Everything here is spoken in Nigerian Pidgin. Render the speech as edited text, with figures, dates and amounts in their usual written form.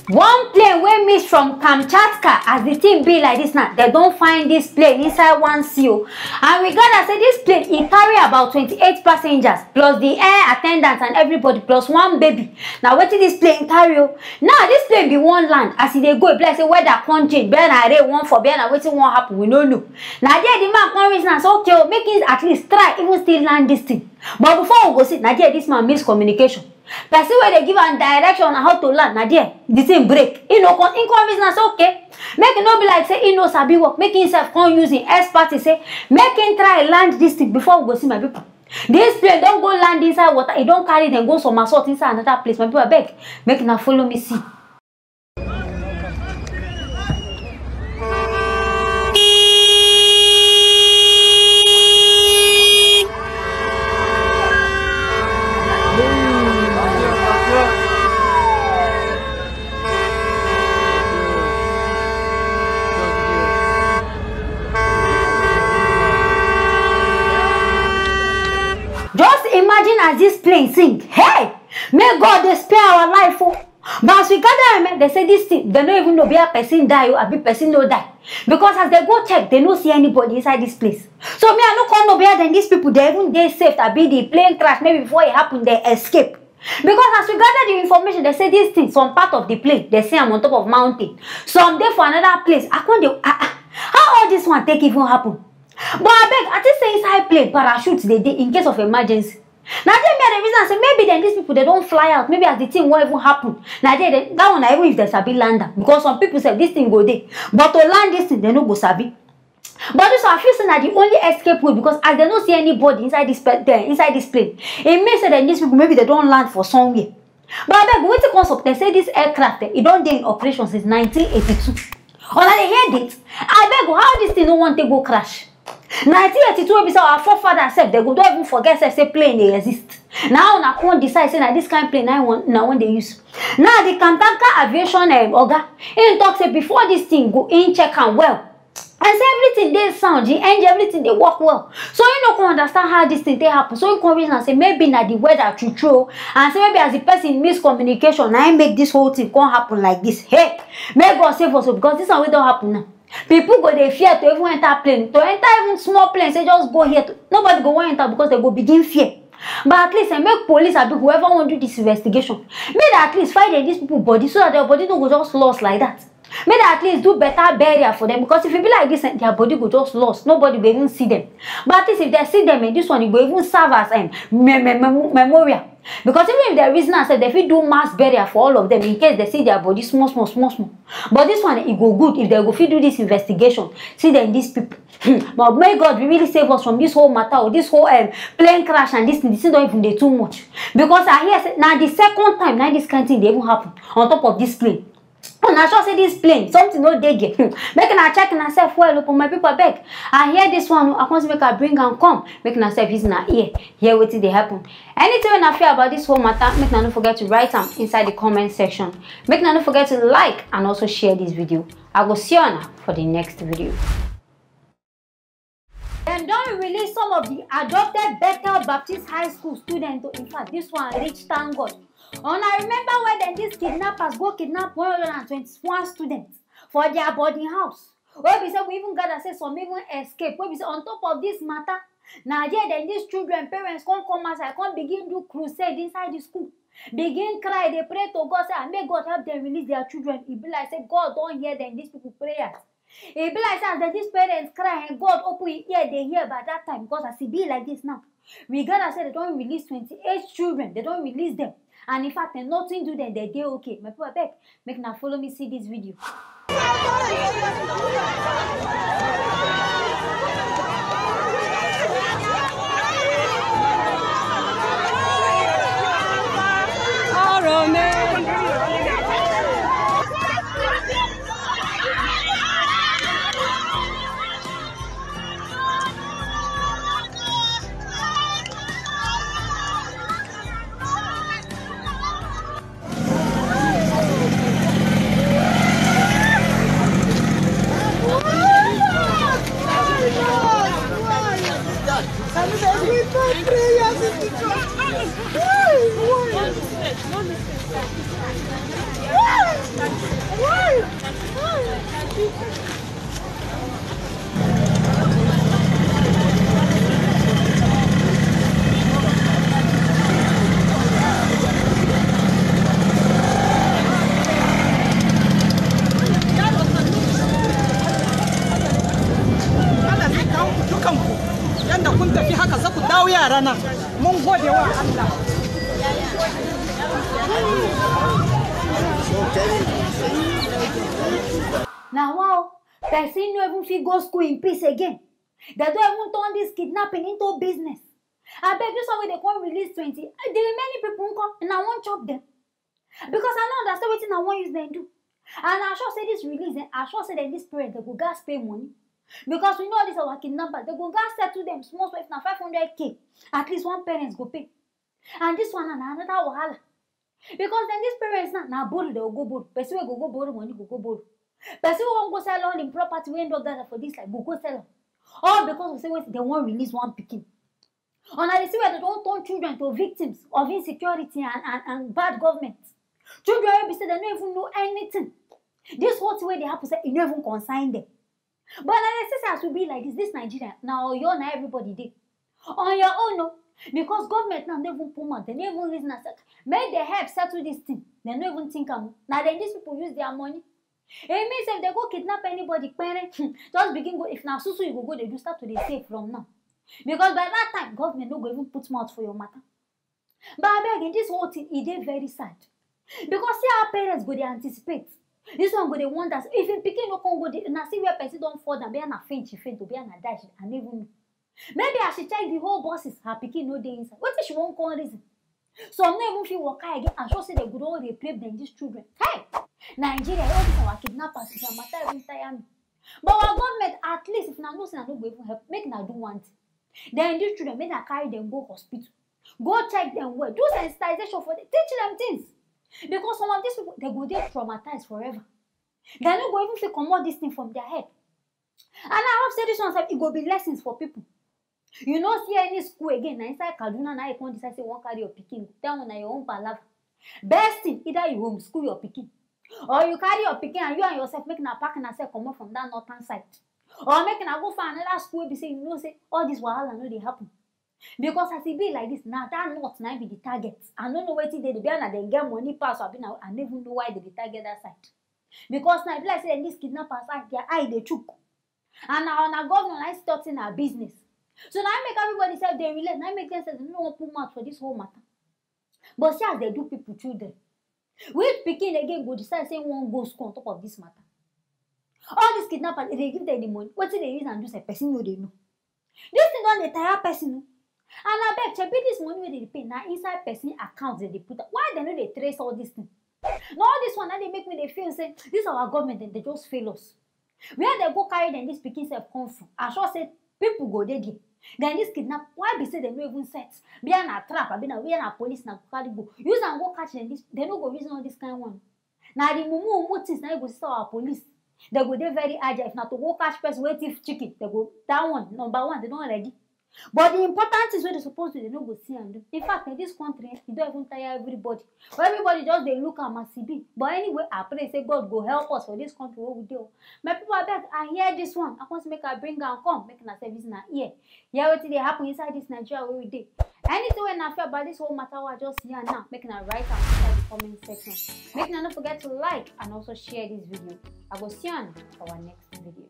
One plane wey miss from Kamchatka. As the thing be like this now, they don't find this plane inside one seal. And we gather say this plane it carry about 28 passengers plus the air attendants and everybody plus one baby. Now wetin this plane carry? Now this plane be one land. As they go, like say weather come change. Bear na rain one for bear na wetin won't happen. We no know. Now there the man come reason and say okay, make it at least try even still land this thing. But before we go see, now there this man miscommunication. Person where they give a direction on how to land, now there the thing break. You know, in reason and say okay, make it not be like say he no sabi work. Make himself come using expertise say make him try land this thing before we go see my people. This plane don't go land inside water. It don't carry them go some assault inside another place. My people, I beg, make it now follow me see. Just imagine as this plane sink. Hey, may God they spare our life. Oh. But as we gather, they say this thing, they don't even know be a person die or a big person no die. Because as they go check, they don't see anybody inside this place. So me, I no come no better than these people. They even they safe. I be the plane crash. Maybe before it happened, they escape. Because as we gather the information, they say this thing, some part of the plane, they say I'm on top of mountain. Some day for another place. I can't how all this one take even happen? But I beg, I just say inside plane, parachutes they did in case of emergency. Now they made the reason say maybe then these people they don't fly out. Maybe as the thing won't even happen. Now that one even if there's a big lander. Because some people say this thing go there. But to land this thing, they no go sabi. But this I feel that the only escape way because as they don't see anybody inside this plane, it means that these people maybe they don't land for somewhere. But I beg, wait to concept, they say this aircraft it don't dey in operation since 1982. Or they heard it. I beg, how this thing no want to go crash? 1982 be our forefathers said they go don't even forget say plane they exist. Now I can't decide say that this kind of plane now when they use. Now the Kamchatka aviation Oga in talk say before this thing go in check and well. And say everything they sound, the engine, everything they work well. So you know can understand how this thing they happen. So you come and say maybe na the weather true. And say maybe as the person miscommunication, I make this whole thing can't happen like this. Hey, may God save us because this one don't happen now. People go they fear to even enter plane. To enter even small planes, they just go here. Nobody go want enter because they go begin fear. But at least I make police or whoever want to do this investigation. May at least find these people body so that their body don't go just lost like that. May they at least do better burial for them because if it be like this, their body go just lost. Nobody will even see them. But at least if they see them in this one, it will even serve as memorial. Because even if there is not said they will do mass burial for all of them in case they see their body small. But this one it go good if they go do this investigation. See them these people. But may God really save us from this whole matter or this whole plane crash and this don't even do too much. Because I hear now the second time now this kind of thing they even happen on top of this plane. And I sure say this plane, something no dey get. Making I check myself well, look my people beg. I hear this one, I want to make I bring and come. Making myself is in our ear. Hear what they happen. Anything when I feel about this whole matter, make not forget to write them inside the comment section. Make not forget to like and also share this video. I will see you on for the next video. Then don't release some of the adopted Bethel Baptist High School students. In fact, this one reached thank God. And I remember when then these kidnappers go kidnap 121 students for their boarding house. Where we say we even got to say some even escape. Where we say on top of this matter, now yeah, then these children, parents come outside, come begin do crusade inside the school. Begin cry, they pray to God, say, and may God help them release their children. It be like say God don't hear them, these people prayers. It be like say that these parents cry and God open his ear, they hear by that time. Because as it be like this now, we gotta say they don't release 28 children, they don't release them. And in fact, nothing do them, they're okay. My people beg, make now follow me see this video. Yanda kun tafi haka za ku dawo yara nan. Mun gode wa Allah. Now, wow, person no even fit go school in peace again. They don't even turn this kidnapping into business. I beg you, somebody they come release 20. The remaining people won't come, and I won't chop them. Because I don't understand what I want use them do. And I sure say this release, and I sure say that this parent, they go gas pay money. Because we know this our kidnapper, they go gas settle them small, so if na 500K, at least one parents go pay. And this one and another wahala. Because then these parents now borrow, they will go borrow. Person will go borrow money, go borrow. Person won't go sell all in property, we end up gather for this, like go sell them. All because we say wait, they won't release one picking. And I see where they don't turn children to victims of insecurity and bad government. Children will be said they don't even know anything. This whole way they have to say it don't even consign them. But I say as will be like this Nigeria now you're not everybody did. On your own, no. Because government now don't even put money, they don't even reason as make the help settle this thing. They don't even think now then these people use their money. It means if they go kidnap anybody, parent, just begin go. If now so you go, they do start to dey save from now. Because by that time, government no go even put mouth for your matter. But I beg, in this whole thing, it is very sad. Because see our parents go they anticipate. This one go they wonder if in picking no come go they now see where person don't fall down, be na faint, she faint, to be na die, and even know. Maybe I should check the whole bosses, her picking no day inside. What if she won't come reason? So I'm not even feel work again and sure say they go all they play them these children. Hey! Nigeria, all this our kidnappers, it's a matter even tire me. But our government, at least if na no say na no go even help, make na do one thing. Then these children, make na carry them go hospital. Go check them well. Do sensitization for them. Teach them things. Because some of these people, they go there traumatized forever. They no go even feel comot this thing from their head. And I hope say this one it go be lessons for people. You know, see any school again, na inside Kaduna, now you can't decide say one carry your pikin. That one na your own palaver. Best thing, either you homeschool your pikin, or you carry your pikin and you and yourself make na pack and yourself come out from that northern side. Or make na go for another school be say you know say all this wahala no dey happen. Because as it be like this, now that north now be the target. I don't know wetin dey be and they get money pass or now I never know why they target that side. Because now if like say this kidnappers their eye they chook. And now on a government I start in our business. So now I make everybody say they relate. Now I make them say they no want put mouth for this whole matter. But see as they do people children. Which pikin again go decide say one go school on top of this matter. All these kidnappers, if they give them the money, what they use and do say person no they know. This thing don't dey tire person. And I beg, check this money where they pay now inside person accounts they put up. Why they know they trace all this thing? Now all this one now they make me they feel say this our government then they just fail us. Where they go carry them this pikin self come from. I sure say people go there. Then this kidnap, why be say they no even set? Be an a trap, I be na we na police na carry go. Use and go catch them. This they no go reason all this kind one. Now the mumu things now go see our police. They go there very agile. If not to go catch person wait if chicken, they go that one number one. They don't ready. But the important is where they supposed to they no go see and do. In fact, in this country, you don't even tire everybody. But everybody just they look at CB. But anyway, I pray say God go help us for this country what we do. My people I beg, I hear this one. I want to make a bring and come, making a service in ear. Yeah, what they happen inside this Nigeria where we do. Anything when I feel about this whole matter, I just hear now, making a write and inside the comment section. Make not forget to like and also share this video. I will see you on our next video.